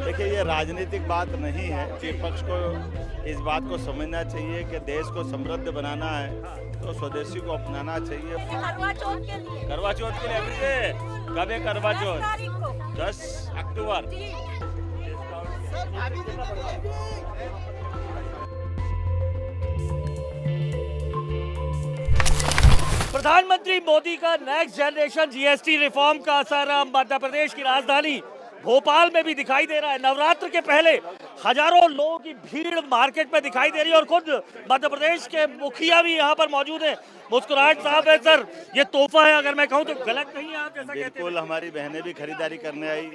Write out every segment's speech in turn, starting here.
देखिए, ये राजनीतिक बात नहीं है। विपक्ष को इस बात को समझना चाहिए कि देश को समृद्ध बनाना है तो स्वदेशी को अपनाना चाहिए। करवा चौथ के लिए अभी से कब है करवा 10 चौथ? तारीख को 10 अक्टूबर। जी। प्रधानमंत्री मोदी का नेक्स्ट जनरेशन जीएसटी रिफॉर्म का असर मध्य प्रदेश की राजधानी भोपाल में भी दिखाई दे रहा है। नवरात्र के पहले हजारों लोगों की भीड़ मार्केट में दिखाई दे रही है और खुद मध्य प्रदेश के मुखिया भी यहाँ पर मौजूद हैं। मुस्कुराहट साहब है। सर, ये तोहफा है, अगर मैं कहूँ तो गलत नहीं है, आप जैसा कहते हैं। बिल्कुल, हमारी बहनें भी खरीदारी करने आई,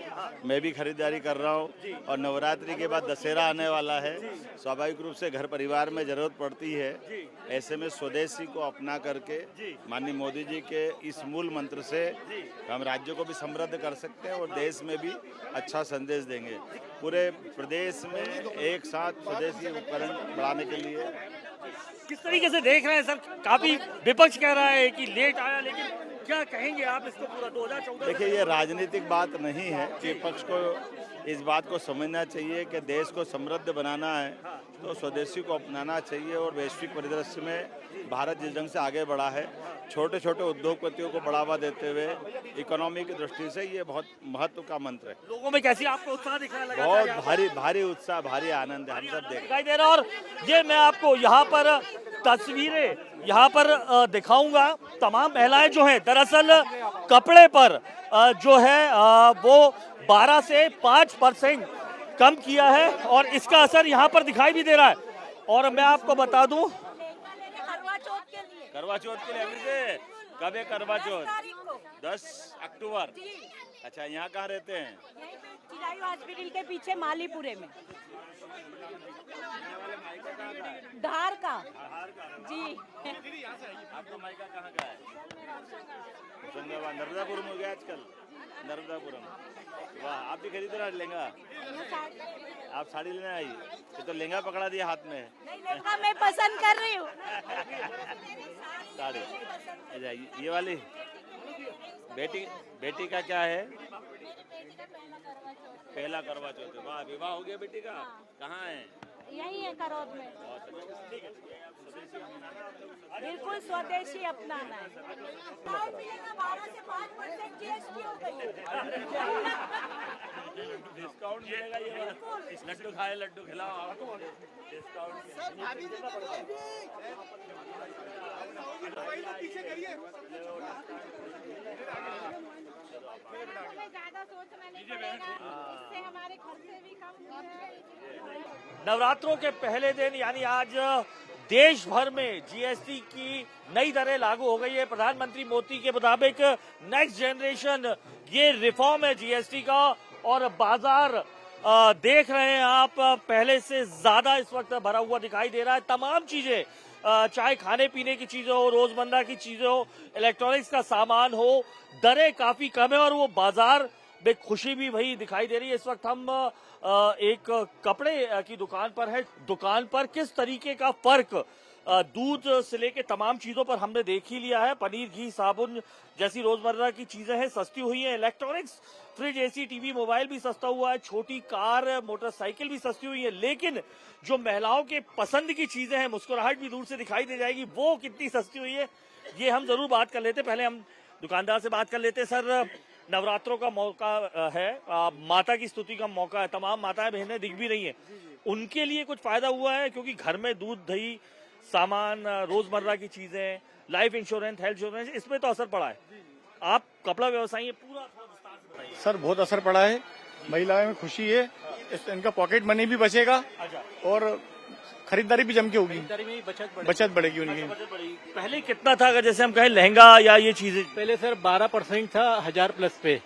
मैं भी खरीदारी कर रहा हूँ और नवरात्रि के बाद दशहरा आने वाला है। स्वाभाविक रूप से घर परिवार में जरूरत पड़ती है। ऐसे में स्वदेशी को अपना करके माननीय मोदी जी के इस मूल मंत्र से हम राज्यों को भी समृद्ध कर सकते हैं और देश में भी अच्छा संदेश देंगे। पूरे प्रदेश में एक साथ स्वदेशी उपकरण बढ़ाने के लिए किस तरीके से देख रहे हैं सर? काफी विपक्ष कह रहा है कि लेट आया, लेकिन क्या कहेंगे आप इसको? पूरा 2014 देखिए, ये राजनीतिक बात नहीं है। विपक्ष को इस बात को समझना चाहिए कि देश को समृद्ध बनाना है तो स्वदेशी को अपनाना चाहिए और वैश्विक परिदृश्य में भारत जिस ढंग से आगे बढ़ा है, छोटे छोटे उद्योगपतियों को बढ़ावा देते हुए इकोनॉमी की दृष्टि से ये बहुत महत्व का मंत्र है। लोगों में कैसी आपको उत्साह दिखने लगा? बहुत भारी उत्साह, भारी आनंद है, हम सब देख दिखाई दे रहा है। और ये मैं आपको यहाँ पर तस्वीरें यहाँ पर दिखाऊंगा। तमाम महिलाएं जो हैं दरअसल कपड़े पर जो है वो 12 से 5% कम किया है और इसका असर यहाँ पर दिखाई भी दे रहा है। और मैं आपको बता दूं, करवा चौथ के लिए अभी से कब है करवा 10 चौथ? तारीख को 10 अक्टूबर। जी। अच्छा, यहाँ कहाँ रहते हैं? यहीं पे चिरायु हॉस्पिटल के पीछे मालीपुरे में। धार का जी। आपका मायका कहाँ का है? होशंगाबाद, नर्मदापुरम हो गया आजकल। नर्मदापुरम, वाह। आप भी खरीद रहे लहंगा? आप साड़ी लेने आई? ये तो लहंगा पकड़ा दिया हाथ में। नहीं, लहंगा मैं पसंद कर रही हूँ। साड़ी अच्छा, ये वाली बेटी का क्या है? पहला करवा चौथ। वाह, विवाह हो गया बेटी का? कहाँ है? यही है करौद में। बिल्कुल स्वदेशी अपनाना है। 12 से 5% जीएसटी हो गई। डिस्काउंट मिलेगा ये बात। लड्डू खाए, लड्डू खिलाओ आपको। डिस्काउंट ज्यादा सोचना नहीं पड़ेगा, इससे हमारे खर्चे भी कम होंगे। नवरात्रों के पहले दिन यानी आज देश भर में जीएसटी की नई दरें लागू हो गई है। प्रधानमंत्री मोदी के मुताबिक नेक्स्ट जनरेशन ये रिफॉर्म है जीएसटी का और बाजार देख रहे हैं आप, पहले से ज्यादा इस वक्त भरा हुआ दिखाई दे रहा है। तमाम चीजें, चाहे खाने पीने की चीजें हो, रोजमर्रा की चीजें हो, इलेक्ट्रॉनिक्स का सामान हो, दरें काफी कम है और वो बाजार में खुशी भी वही दिखाई दे रही है। इस वक्त हम एक कपड़े की दुकान पर है। दुकान पर किस तरीके का फर्क दूध से लेके तमाम चीजों पर हमने देख ही लिया है। पनीर, घी, साबुन जैसी रोजमर्रा की चीजें हैं सस्ती हुई हैं। Electronics, fridge, AC, TV, mobile भी सस्ता हुआ है। छोटी कार, मोटरसाइकिल भी सस्ती हुई है। लेकिन जो महिलाओं के पसंद की चीजें हैं, मुस्कुराहट भी दूर से दिखाई दे जाएगी, वो कितनी सस्ती हुई है ये हम जरूर बात कर लेते। पहले हम दुकानदार से बात कर लेते। सर, नवरात्रों का मौका है, माता की स्तुति का मौका है, तमाम माताएं बहनें दिख भी रही हैं, उनके लिए कुछ फायदा हुआ है? क्योंकि घर में दूध, दही, सामान, रोजमर्रा की चीजें, लाइफ इंश्योरेंस, हेल्थ इंश्योरेंस, इसमें तो असर पड़ा है। आप कपड़ा व्यवसायी हैं, पूरा विस्तार से बताइए। सर, बहुत असर पड़ा है। महिलाओं में खुशी है, इनका पॉकेट मनी भी बचेगा और खरीदारी भी जम के होगी, बचत बढ़ेगी उनकी। पहले कितना था? अगर जैसे हम कहें लहंगा या ये चीजें, पहले सर 12% था 1000 प्लस पे,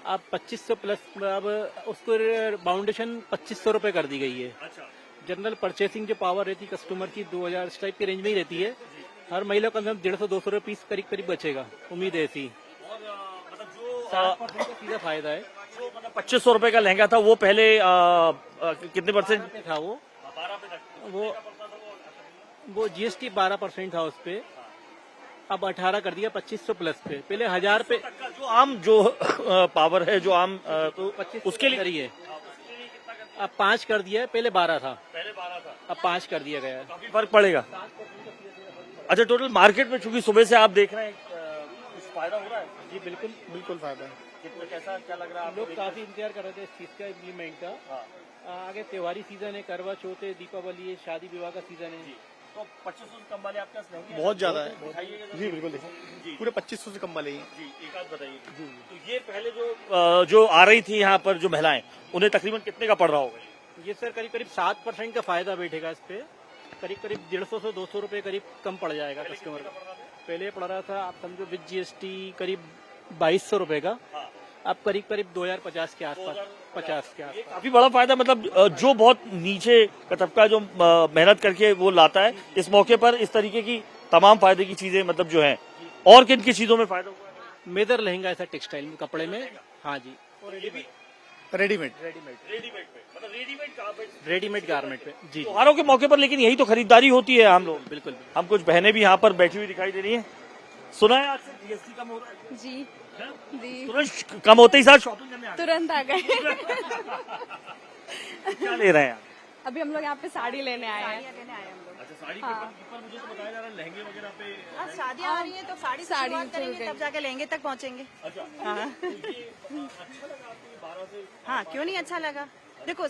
अब 2500 प्लस, अब उसको बाउंडेशन 2500 रुपए कर दी गई है। जनरल परचेसिंग जो पावर रहती है कस्टमर की 2000 इस टाइप की रेंज में ही रहती है। हर महिला कम से कम 150-200 रुपए पीस करीब करीब बचेगा, उम्मीद है ऐसी। 60% का सीधा फायदा है। 2500 रुपए का लहंगा था वो पहले कितने परसेंट था वो जीएसटी 12% था उस पे, अब 18 कर दिया 2500 प्लस पे। पहले 1000 पे जो आम जो पावर है, जो आम तो 25 उसके लिए है। अब 5 कर दिया है, पहले 12 था, पहले 12 था, अब 5 कर दिया गया है। काफी फर्क पड़ेगा। अच्छा, टोटल मार्केट में चूंकि सुबह से आप देख रहे हैं कुछ फायदा हो रहा है? जी बिल्कुल बिल्कुल फायदा है। कितना, कैसा, क्या लग रहा है आपको? लोग काफी इंतजार कर रहे थे इस चीज का इम्प्लीमेंट का। हाँ। आगे त्योहारी सीजन है, करवा चौथ है, दीपावली है, शादी विवाह का सीजन है। तो 2500 से कम वाले आपके पास नहीं है? बहुत ज्यादा है दिखाइएगा जरा। जी, बिल्कुल देखिए, पूरे 2500 से कम वाले ही। जी, एक आध बताइए। तो ये पहले जो आ रही थी यहाँ पर जो महिलाएं, उन्हें तकरीबन कितने का पड़ रहा होगा? ये सर करीब करीब 7% का फायदा बैठेगा इस पे। करीब करीब 150 से 200 रुपए करीब कम पड़ जाएगा कस्टमर को। पहले पड़ रहा था, आप समझो विद जीएसटी करीब 2200 रुपए का, अब करीब करीब 2050 के आसपास, 50 के आसपास। काफी बड़ा फायदा, मतलब जो बहुत नीचे का तबका जो मेहनत करके वो लाता है, इस मौके पर इस तरीके की तमाम फायदे की चीजें मतलब जो है। और किन किन चीजों में फायदा हुआ है? मेदर लहंगा ऐसा टेक्सटाइल में, कपड़े में। हाँ जी, रेडीमेड रेडीमेड रेडीमेड गारमेंट पे। जी त्योहारों के मौके पर, लेकिन यही तो खरीदारी होती है हम लोग। बिल्कुल। हम कुछ बहनें भी यहाँ पर बैठी हुई दिखाई दे रही हैं। सुना है आज से जीएसटी कम हो रहा है? जी जी, तुरंत कम होते ही साथ शॉपिंग करने आ गए। तुरंत आ गए। क्या ले रहे हैं आप? अभी हम लोग यहाँ पे साड़ी लेने आए हैं। अच्छा, साड़ी हाँ। पर मुझे तो बताया जा रहा है लहंगे वगैरह पे। अब शादियाँ आ रही है तो साड़ी से साड़ी शुरुआत करेंगे, चल तब जाके लहंगे तक पहुँचेंगे। अच्छा, हाँ तो ये अच्छा लगा आपको ये 12 से? हाँ, क्यों नहीं अच्छा लगा। देखो,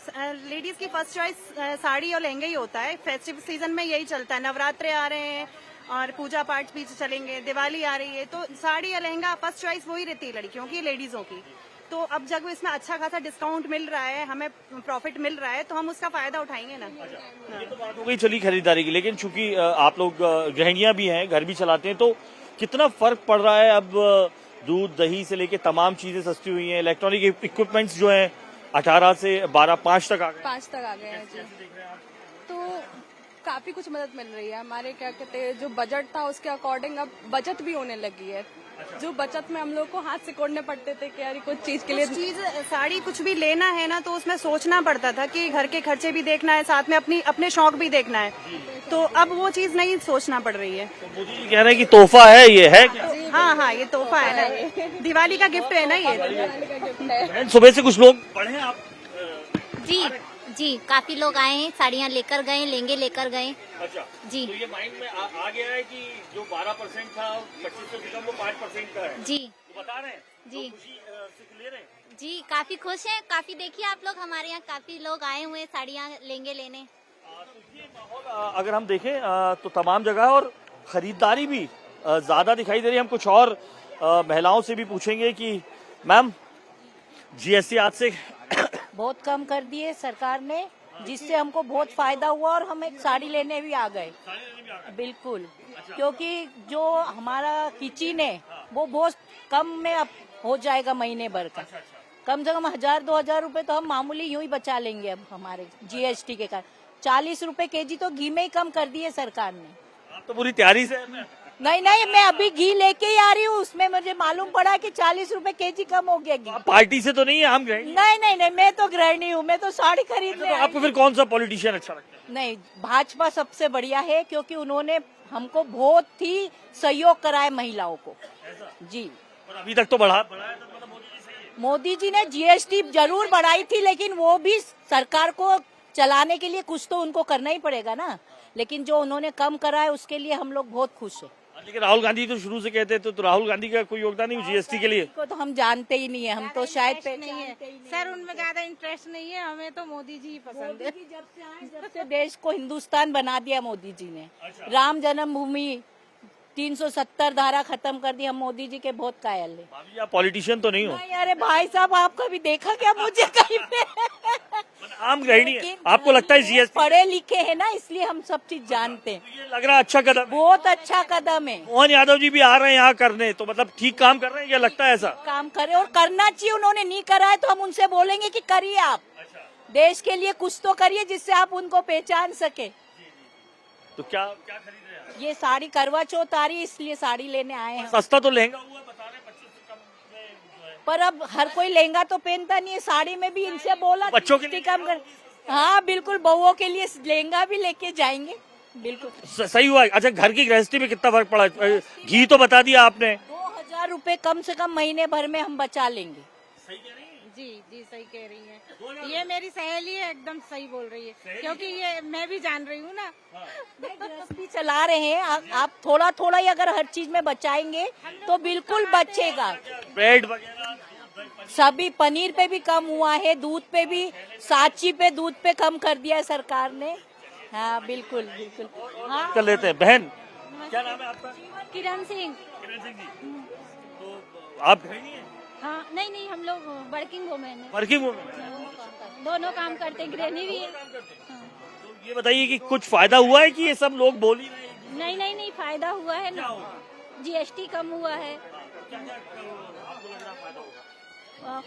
लेडीज की फर्स्ट चॉइस साड़ी और लहंगा ही होता है। फेस्टिव सीजन में यही चलता है, नवरात्रे आ रहे हैं और पूजा पाठ भी चलेंगे, दिवाली आ रही है, तो साड़ी या लहंगा फर्स्ट चॉइस वही रहती है लड़कियों की, लेडीजों की। तो अब जब इसमें अच्छा खासा डिस्काउंट मिल रहा है, हमें प्रॉफिट मिल रहा है, तो हम उसका फायदा उठाएंगे ना। ये तो बात हो गई चली खरीदारी की, लेकिन चूंकि आप लोग गृहिणियां भी हैं, घर भी चलाते हैं, तो कितना फर्क पड़ रहा है? अब दूध दही से लेके तमाम चीजें सस्ती हुई हैं, इलेक्ट्रॉनिक इक्विपमेंट्स जो हैं 18 से 12, 5 तक आ गए। 5 तक आ गए हैं जी। तो काफी कुछ मदद मिल रही है हमारे, क्या कहते हैं, जो बजट था उसके अकॉर्डिंग अब बचत भी होने लगी है। जो बचत में हम लोग को हाथ सिकोड़ने पड़ते थे कि यार कुछ चीज के लिए, चीज साड़ी कुछ भी लेना है ना, तो उसमें सोचना पड़ता था कि घर के खर्चे भी देखना है, साथ में अपने शौक भी देखना है। तो अब वो चीज नहीं सोचना पड़ रही है। तो मोदी जी कह रहे हैं कि तोहफा है, ये है क्या? हाँ हाँ, ये तोहफा है ना, दिवाली का गिफ्ट है ना ये। बहन, सुबह से कुछ लोग पढ़े हैं आप? जी जी, काफी लोग आए हैं, साड़ियाँ लेकर गए, लहंगे लेकर गए। अच्छा जी। तो ये माइंड में आ गया है कि जो 12% था 2500 से कम वो 5% का है। जी तो बता रहे हैं जी। तो खुशी से ले रहे हैं। जी, काफी खुश हैं। काफी देखिए आप लोग, हमारे यहाँ काफी लोग आए हुए हैं साड़ियाँ लहंगे लेने। तो ये माहौल अगर हम देखें तो तमाम जगह है और खरीदारी भी ज्यादा दिखाई दे रही है। हम कुछ और महिलाओं से भी पूछेंगे कि मैम, जीएसटी आज से बहुत कम कर दिए सरकार ने, जिससे हमको बहुत फायदा हुआ और हम एक साड़ी लेने भी आ गए। बिल्कुल, क्योंकि जो हमारा किचन है वो बहुत कम में अब हो जाएगा महीने भर का। कम से कम 1000-2000 रुपए तो हम मामूली यूं ही बचा लेंगे अब हमारे जीएसटी के कारण। 40 रुपए केजी तो घी में ही कम कर दिए सरकार ने। आप तो पूरी तैयारी से हैं। नहीं, मैं अभी घी लेके ही आ रही हूँ, उसमें मुझे मालूम पड़ा कि 40 रुपए केजी कम हो गया घी। आप पार्टी से तो नहीं है, हम गए। नहीं, मैं तो गृहिणी हूँ, मैं तो साड़ी खरीदने तो आई आपको फिर कौन सा पॉलिटिशियन अच्छा लगता है? नहीं, भाजपा सबसे बढ़िया है, क्योंकि उन्होंने हमको बहुत ही सहयोग कराए महिलाओं को। जी, पर अभी तक तो बढ़ाया तो मतलब मोदी जी सही है। मोदी जी ने जीएसटी जरूर बढ़ाई थी, लेकिन वो भी सरकार को चलाने के लिए कुछ तो उनको करना ही पड़ेगा ना। लेकिन जो उन्होंने कम करा है उसके लिए हम लोग बहुत खुश हैं। लेकिन राहुल गांधी तो शुरू से कहते थे, तो राहुल गांधी का कोई योगदान नहीं जीएसटी के लिए? को तो हम जानते ही नहीं है, हम तो शायद नहीं है सर, उनमें ज्यादा इंटरेस्ट नहीं है, हमें तो मोदी जी ही पसंद है। जब से देश को हिंदुस्तान बना दिया मोदी जी ने, राम जन्मभूमि 370 धारा खत्म कर दी, हम मोदी जी के बहुत कायल हैं। भाभी, आप पॉलिटिशियन तो नहीं हो? नहीं, अरे भाई साहब, आप कभी देखा क्या मुझे कहीं पे? आम गृहिणी है, आपको लगता है जीएसटी? पढ़े लिखे हैं ना, इसलिए हम सब चीज जानते हैं। ये लग रहा है अच्छा कदम है। बहुत अच्छा कदम है। मोहन यादव जी भी आ रहे हैं यहाँ करने, तो मतलब ठीक काम कर रहे हैं, क्या लगता है ऐसा? काम करे और करना चाहिए, उन्होंने नहीं करा है तो हम उनसे बोलेंगे कि करिए आप। देश के लिए कुछ तो करिए जिससे आप उनको पहचान सके। तो क्या खरीद रहे हैं आप? ये साड़ी करवा चौथ आ रही है, इसलिए साड़ी लेने आए हैं। सस्ता तो लहंगा हुआ, बता रहे हैं 25 से कम में जो है। पर अब हर कोई लहंगा तो पहनता नहीं है, साड़ी में भी इनसे बोला बच्चों के लिए कम कर। हाँ बिल्कुल, बहुओं के लिए लहंगा भी लेके जाएंगे। बिल्कुल सही हुआ। अच्छा, घर की गृहस्थी में कितना फर्क पड़ा? घी तो बता दिया आपने। 2000 रुपए कम से कम महीने भर में हम बचा लेंगे। सही कह रही हैं? जी जी सही कह रही हैं। ये मेरी सहेली है, एकदम सही बोल रही है, क्योंकि ये मैं भी जान रही हूँ ना। गृहस्थी चला रहे हैं, आप थोड़ा थोड़ा ही अगर हर चीज में बचाएंगे तो बिल्कुल बचेगा। ब्रेड वगैरह सभी पनीर पे भी कम हुआ है, दूध पे भी, सांची पे दूध पे कम कर दिया है सरकार ने। हाँ बिल्कुल बिल्कुल। हाँ कर लेते हैं। बहन, क्या नाम है आपका? किरण सिंह। किरण सिंह जी, तो आप गृहिणी हैं? हाँ नहीं हम लोग वर्किंग वुमेन है, वर्किंग वुमेन? दोनों काम करते हैं, गृहिणी भी है। तो ये बताइए कि कुछ फायदा हुआ है कि ये सब लोग बोल ही रहे हैं? नहीं फायदा हुआ है ना, जीएसटी कम हुआ है,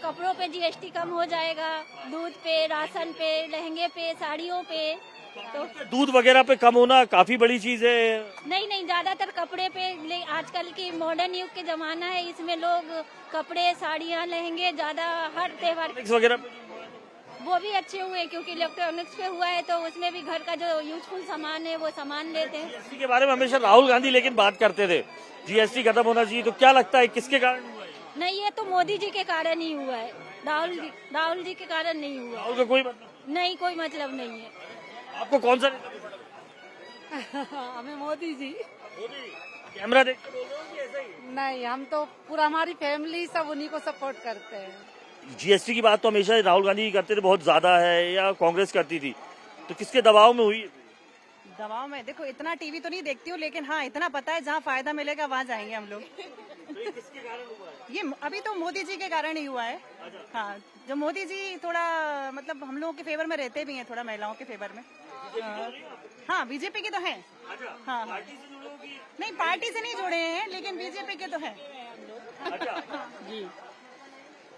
कपड़ों पे जीएसटी कम हो जाएगा, दूध पे, राशन पे, लहंगे पे, साड़ियों पे। तो दूध वगैरह पे कम होना काफी बड़ी चीज है। नहीं ज्यादातर कपड़े पे, आजकल की मॉडर्न युग के जमाना है, इसमें लोग कपड़े, साड़ियाँ, लहंगे ज्यादा हर त्योहार वगैरह वो भी अच्छे हुए, क्योंकि इलेक्ट्रॉनिक्स पे हुआ है तो उसमें भी घर का जो यूजफुल सामान है वो सामान लेते हैं। जीएसटी के बारे में हमेशा राहुल गांधी लेकिन बात करते थे, जीएसटी खत्म होना चाहिए, तो क्या लगता है किसके कारण हुआ है? नहीं, ये तो मोदी जी के कारण ही हुआ है, राहुल जी के कारण नहीं हुआ। राहुल का कोई मतलब नहीं, कोई मतलब नहीं है। आपको कौन सा हमें मोदी जी। कैमरा देख के बोल रहे हो कि ऐसा ही? नहीं, हम तो पूरा हमारी फैमिली सब उन्हीं को सपोर्ट करते हैं। जीएसटी की बात तो हमेशा राहुल गांधी करते थे, बहुत ज्यादा है, या कांग्रेस करती थी, तो किसके दबाव में हुई? दबाव में देखो, इतना टीवी तो नहीं देखती हूँ, लेकिन हाँ इतना पता है जहाँ फायदा मिलेगा वहाँ जाएंगे हम लोग। किसके कारण हुआ है? ये अभी तो मोदी जी के कारण ही हुआ है। हाँ, जो मोदी जी थोड़ा मतलब हम लोगों के फेवर में रहते भी हैं, थोड़ा महिलाओं के फेवर में। हाँ, बीजेपी के तो हैं। हाँ नहीं, पार्टी से नहीं जुड़े हैं, लेकिन बीजेपी के तो हैं। जी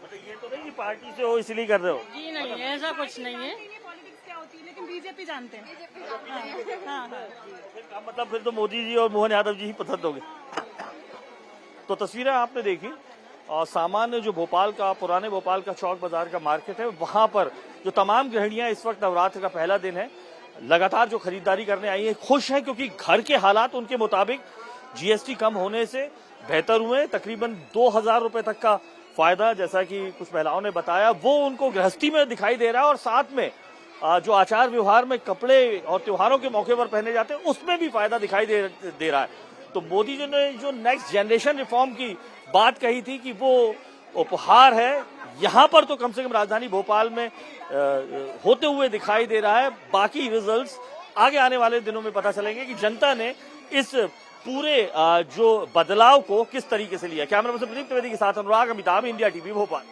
मतलब ये तो नहीं कि पार्टी से हो इसलिए कर रहे हो? जी नहीं, ऐसा कुछ नहीं है। पॉलिटिक्स क्या होती है, लेकिन बीजेपी जानते हैं। हाँ। मतलब फिर तो मोदी जी और मोहन यादव जी ही पसंद होंगे। तो तस्वीरें आपने देखी, और सामान्य जो भोपाल का, पुराने भोपाल का चौक बाजार का मार्केट है, वहां पर जो तमाम गृहिणियां इस वक्त नवरात्र का पहला दिन है, लगातार जो खरीदारी करने आई है, खुश है, क्योंकि घर के हालात उनके मुताबिक जीएसटी कम होने से बेहतर हुए। तकरीबन 2000 रुपए तक का फायदा, जैसा कि कुछ महिलाओं ने बताया, वो उनको गृहस्थी में दिखाई दे रहा है, और साथ में जो आचार व्यवहार में कपड़े और त्योहारों के मौके पर पहने जाते हैं उसमें भी फायदा दिखाई दे रहा है। तो मोदी जी ने जो नेक्स्ट जनरेशन रिफॉर्म की बात कही थी कि वो उपहार है, यहाँ पर तो कम से कम राजधानी भोपाल में होते हुए दिखाई दे रहा है। बाकी रिजल्ट्स आगे आने वाले दिनों में पता चलेंगे कि जनता ने इस पूरे जो बदलाव को किस तरीके से लिया। कैमरा पर्सन प्रदीप त्रिवेदी के साथ अनुराग, अमिताभ, इंडिया टीवी भोपाल।